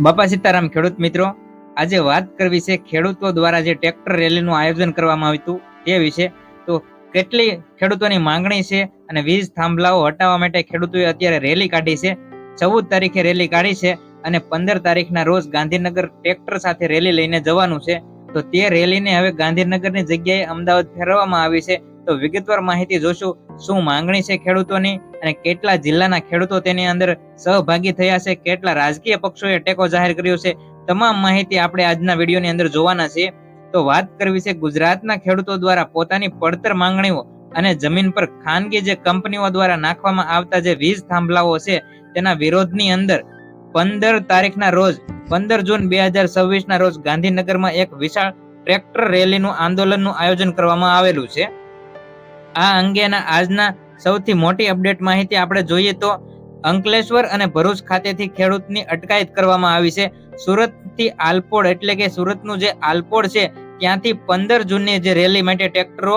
બાપા સીતારામ ખેડૂત મિત્રો, આજે વાત કરવી છે ખેડૂતો દ્વારા જે ટ્રેક્ટર રેલીનું આયોજન કરવામાં આવ્યું હતું તે વિશે. તો કેટલી ખેડૂતોની માંગણી છે અને વીજ થાંભલાઓ હટાવવા માટે ખેડૂતોએ અત્યારે રેલી કાઢી છે. 14 તારીખે રેલી કાઢી છે અને 15 તારીખના રોજ ગાંધીનગર ટ્રેક્ટર સાથે રેલી લઈને જવાનું છે. તો તે રેલીને હવે ગાંધીનગરની જગ્યાએ અમદાવાદ ફેરવવામાં આવી છે. તો વિગતવાર માહિતી જોશું, શું માંગણી છે ખેડૂતોની અને કેટલા જિલ્લાના ખેડૂતો તેની અંદર સહભાગી થયા છે, કેટલા રાજકીય પક્ષોએ ટેકો જાહેર કર્યો છે, તમામ માહિતી આપણે આજના વિડીયોની અંદર જોવાના છે. તો વાત કરવી છે ગુજરાતના ખેડૂતો દ્વારા પોતાની પડતર માંગણીઓ અને જમીન પર ખાનગી જે કંપનીઓ દ્વારા નાખવામાં આવતા જે વીજ થાંભલાઓ છે તેના વિરોધની અંદર 15 તારીખના રોજ 15 જૂન 2026 ના રોજ ગાંધીનગરમાં એક વિશાળ ટ્રેક્ટર રેલીનું આંદોલનનું આયોજન કરવામાં આવેલું છે. આ અંગેના આજના સૌથી મોટી અપડેટ માહિતી આપણે જોઈએ તો અંકલેશ્વર અને ભરૂચ ખાતેથી ખેડૂતની અટકાયત કરવામાં આવી છે. સુરતથી આલપોડ એટલે કે સુરતનું જે આલપોડ છે ત્યાંથી 15 જૂનની જે રેલી માટે ટ્રેક્ટરો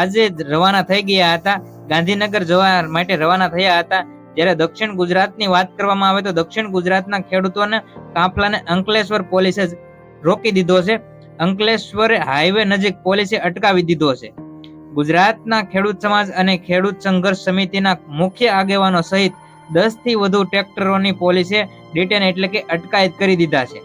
આજે રવાના થઈ ગયા હતા, ગાંધીનગર જવા માટે રવાના થયા હતા. જ્યારે દક્ષિણ ગુજરાતની વાત કરવામાં આવે તો દક્ષિણ ગુજરાતના ખેડૂતોને કાફલાને અંકલેશ્વર પોલીસે રોકી દીધો છે. અંકલેશ્વર હાઈવે નજીક પોલીસે અટકાવી દીધો છે. ગુજરાતના ખેડૂત સમાજ અને ખેડૂત સંઘર્ષ સમિતિના મુખ્ય આગેવાનો સહિત 10 થી વધુ ટ્રેક્ટરોની પોલીસે ડિટેન એટલે કે અટકાયત કરી દીધા છે,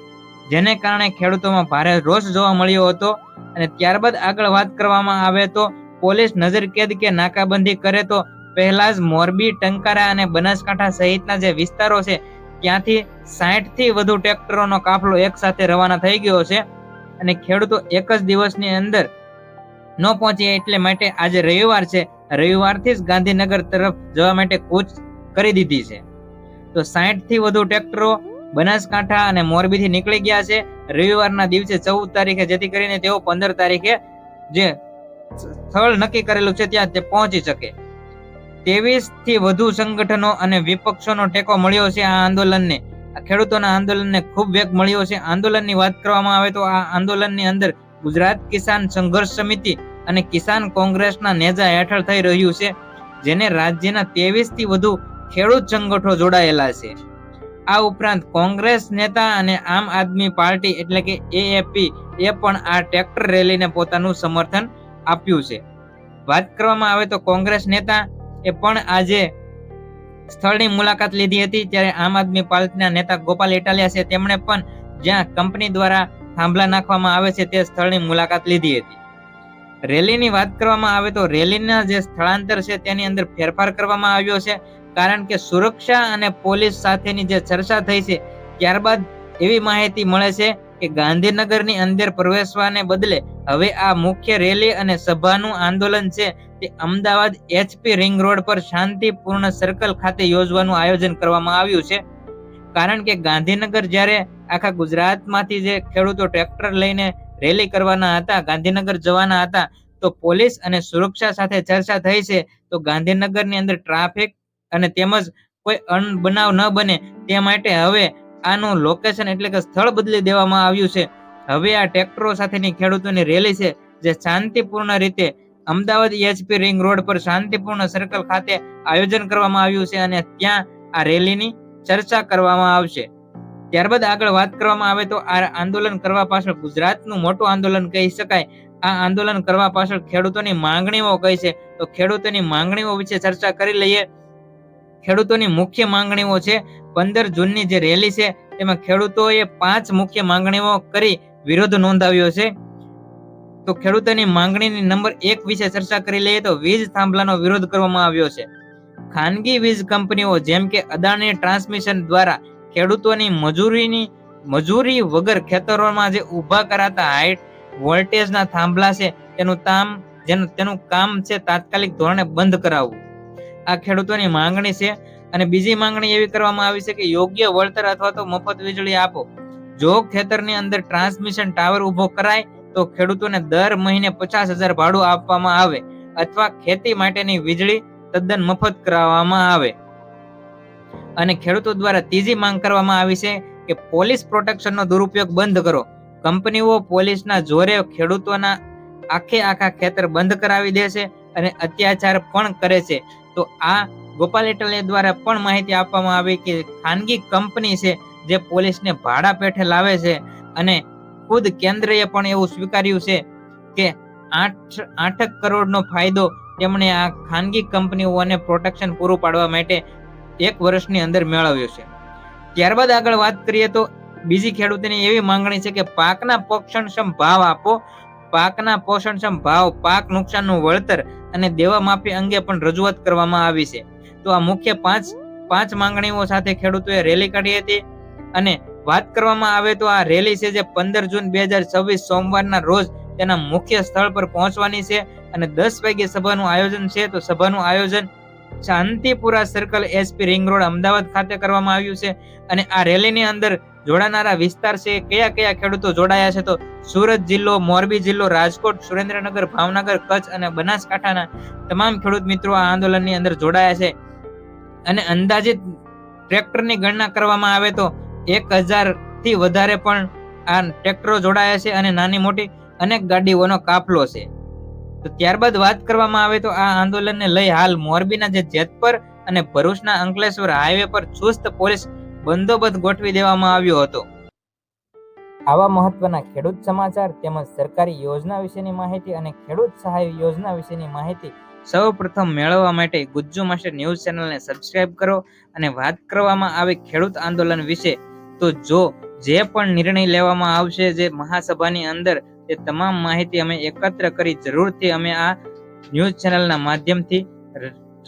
જેને કારણે ખેડૂતોમાં ભારે રોષ જોવા મળ્યો હતો. અને ત્યારબાદ આગળ વાત કરવામાં આવે તો પોલીસ નજરકેદ કે નાકાબંધી કરે તો પહેલા જ મોરબી, ટંકારા અને બનાસકાંઠા સહિતના જે વિસ્તારો છે ત્યાંથી 60 થી વધુ ટ્રેક્ટરોનો કાફલો એક સાથે રવાના થઈ ગયો છે. અને ખેડૂતો એક જ દિવસની અંદર ન પહોંચે એટલે માટે આજે રવિવાર છે, રવિવારથી જ ગાંધીનગર તરફ જવા માટે કૂચ કરી દીધી છે. તો 60 થી વધુ ટ્રેક્ટરો બનાસકાંઠા અને મોરબીથી નીકળી ગયા છે રવિવારના દિવસે 14 તારીખે, જેથી કરીને તેઓ 15 તારીખે જે સ્થળ નક્કી કરેલું છે ત્યાં તે પહોંચી શકે. 23 થી વધુ સંગઠનો અને વિપક્ષોનો ટેકો મળ્યો છે આ આંદોલનને. આ ખેડૂતોના આંદોલનને ખૂબ વેગ મળ્યો છે. આંદોલનની વાત કરવામાં આવે તો આ આંદોલનની અંદર ગુજરાત કિસાન સંઘર્ષ સમિતિ અને કિસાન કોંગ્રેસના નેજા હેઠળ થઈ રહ્યું છે, જેને રાજ્યના 23 થી વધુ ખેડૂત સંગઠનો જોડાયેલા છે. આ ઉપરાંત કોંગ્રેસ નેતા અને આમ આદમી પાર્ટી એટલે કે એએપી એ પણ આ ટ્રેક્ટર રેલીને પોતાનું સમર્થન આપ્યું છે. વાત કરવામાં આવે તો કોંગ્રેસ નેતા એ પણ આજે સ્થળની મુલાકાત લીધી હતી. ત્યારે આમ આદમી પાર્ટીના નેતા ગોપાલ ઇટાલિયા છે તેમણે પણ જ્યાં કંપની દ્વારા થાંભલા નાખવામાં આવે છે તે સ્થળની મુલાકાત લીધી હતી. રેલીની વાત કરવામાં આવે તો રેલીના જે સ્થળાંતર છે તેની અંદર ફેરફાર કરવામાં આવ્યો છે, કારણ કે સુરક્ષા અને પોલીસ સાથેની જે ચર્ચા થઈ છે ત્યારબાદ એવી માહિતી મળે છે કે ગાંધીનગરની અંદર પ્રવેશવાને બદલે હવે આ મુખ્ય રેલી અને સભાનું આંદોલન છે તે અમદાવાદ એચપી રિંગ રોડ પર શાંતિપૂર્ણ સર્કલ ખાતે યોજવાનું આયોજન કરવામાં આવ્યું છે. કારણ કે ગાંધીનગર જ્યારે આખા ગુજરાતમાંથી જે ખેડૂતો ટ્રેક્ટર લઈને રેલી કરવાના હતા, ગાંધીનગર જવાના હતા, તો પોલીસ અને સુરક્ષા સાથે ચર્ચા થઈ છે. તો ગાંધીનગરની અંદર ટ્રાફિક અને તેમજ કોઈ અનબનાવ ન બને તે માટે હવે આનું લોકેશન એટલે કે સ્થળ બદલી દેવામાં આવ્યું છે. હવે આ ટ્રેક્ટરો સાથેની ખેડૂતોની રેલી છે જે શાંતિપૂર્ણ રીતે અમદાવાદ એચપી રિંગ રોડ પર શાંતિપૂર્ણ સર્કલ ખાતે આયોજન કરવામાં આવ્યું છે અને ત્યાં આ રેલીની ચર્ચા કરવામાં આવશે. ત્યારબાદ આગળ વાત કરવામાં આવે તો આ આંદોલન કરવા પાછળ ગુજરાતનું મોટું આંદોલન કહી શકાય. આ આંદોલન કરવા પાછળ ખેડૂતોની માંગણીઓ કઈ છે તો ખેડૂતોની માંગણીઓ વિશે ચર્ચા કરી લઈએ. ખેડૂતોની મુખ્ય માંગણીઓ છે 15 જૂનની જે રેલી છે તેમાં ખેડૂતોએ 5 મુખ્ય માંગણીઓ કરી વિરોધ નોંધાવ્યો છે. તો ખેડૂતોની માંગણીની નંબર 1 વિશે ચર્ચા કરી લઈએ તો વીજ થાંભલાનો વિરોધ કરવામાં આવ્યો છે. ખાનગી વીજ કંપનીઓ જેમ કે અદાણી ટ્રાન્સમિશન દ્વારા ખેડૂતોની મજૂરી વગર ખેતરોમાં જે ઊભા કરાતા હાઈ વોલ્ટેજના થાંભલા છે તેનું કામ છે તાત્કાલિક ધોરણે બંધ કરાવવું. આ ખેડૂતોની માંગણી છે. અને બીજી માંગણી એવી કરવામાં આવી છે કે યોગ્ય વળતર અથવા તો મફત વીજળી આપો. જો ખેતરની અંદર ટ્રાન્સમિશન ટાવર ઊભો કરાય તો ખેડૂતોને દર મહિને 50,000 ભાડું આપવામાં આવે અથવા ખેતી માટેની વીજળી તદ્દન મફત કરાવવામાં આવે. અને ખેડૂતો દ્વારા ત્રીજી માંગ કરવામાં આવી છે કે પોલીસ પ્રોટેક્શનનો દુરુપયોગ બંધ કરો. કંપનીઓ પોલીસના જોરે ખેડૂતોના આખા ખેતર બંધ કરાવી દે છે અને અત્યાચાર પણ કરે છે. તો આ ગોપાલ ઇટાલિયા દ્વારા પણ માહિતી આપવામાં આવી કે ખાનગી કંપની છે જે પોલીસને ભાડા પેઠે લાવે છે અને ખુદ કેન્દ્રએ પણ એવું સ્વીકાર્યું છે કે 8 કરોડનો ફાયદો તેમણે આ ખાનગી કંપનીઓને પ્રોટેક્શન પૂરું પાડવા માટે 1 વર્ષની અંદર મેળવ્યો છે. ત્યારબાદ આગળ વાત કરીએ તો બીજી ખેડૂતોની એવી માંગણી છે કે પાકના પોષણક્ષમ ભાવ આપો, પાકના પોષણક્ષમ ભાવ, પાક નુકસાનનું વળતર અને દેવા માફી અંગે પણ રજૂઆત કરવામાં આવી છે. તો આ મુખ્ય પાંચ માંગણીઓ સાથે ખેડૂતોએ રેલી કાઢી હતી અને વાત કરવામાં આવે તો આ રેલી છે જે 15 જૂન 2026 સોમવારના રોજ તેના મુખ્ય સ્થળ પર પહોંચવાની છે અને 10 વાગે સભાનું આયોજન છે. તો સભાનું આયોજન Shantipura circle SP ring road Ahmedabad ખાતે કરવામાં આવ્યું છે અને આ રેલીની અંદર જોડાનારા વિસ્તાર છે કયા કયા ખેડૂતો જોડાયા છે તો સુરત જિલ્લો, મોરબી જિલ્લો, રાજકોટ, સુરેન્દ્રનગર, ભાવનગર, કચ્છ અને બનાસકાંઠાના તમામ ખેડૂત મિત્રો આ આંદોલનની અંદર જોડાયા છે અને અંદાજિત ટ્રેક્ટરની ગણના કરવામાં આવે તો 1000 થી વધારે પણ આ ટ્રેક્ટરો જોડાયા છે અને નાની મોટી અનેક ગાડીઓનો કાફલો છે. તો ત્યારબાદ વાત કરવામાં આવે તો આ આંદોલનને લઈ હાલ મોરબીના જે જેતપર અને ભરૂચના અંકલેશ્વર હાઈવે પર ચુસ્ત પોલીસ બંદોબસ્ત ગોઠવી દેવામાં આવ્યો હતો. આવા મહત્વના ખેડૂત સમાચાર તેમજ સરકારી યોજના વિશેની માહિતી અને ખેડૂત સહાય યોજના વિશેની માહિતી સૌપ્રથમ મેળવવા માટે ગુજ્જુ માસ્ટર ન્યૂઝ ચેનલને સબસ્ક્રાઇબ કરો અને વાત કરવામાં આવે ખેડૂત આંદોલન વિશે તો જે પણ નિર્ણય લેવામાં આવશે જે મહાસભાની અંદર તે તમામ માહિતી અમે એકત્ર કરી જરૂરથી અમે આ ન્યૂઝ ચેનલના માધ્યમથી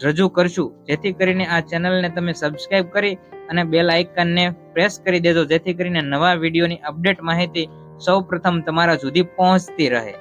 રજૂ કરશું, જેથી કરીને આ ચેનલને તમે સબસ્ક્રાઇબ કરી અને બેલ આઇકનને પ્રેસ કરી દેજો, જેથી કરીને નવા વિડીયોની અપડેટ માહિતી સૌપ્રથમ તમારા સુધી પહોંચતી રહે.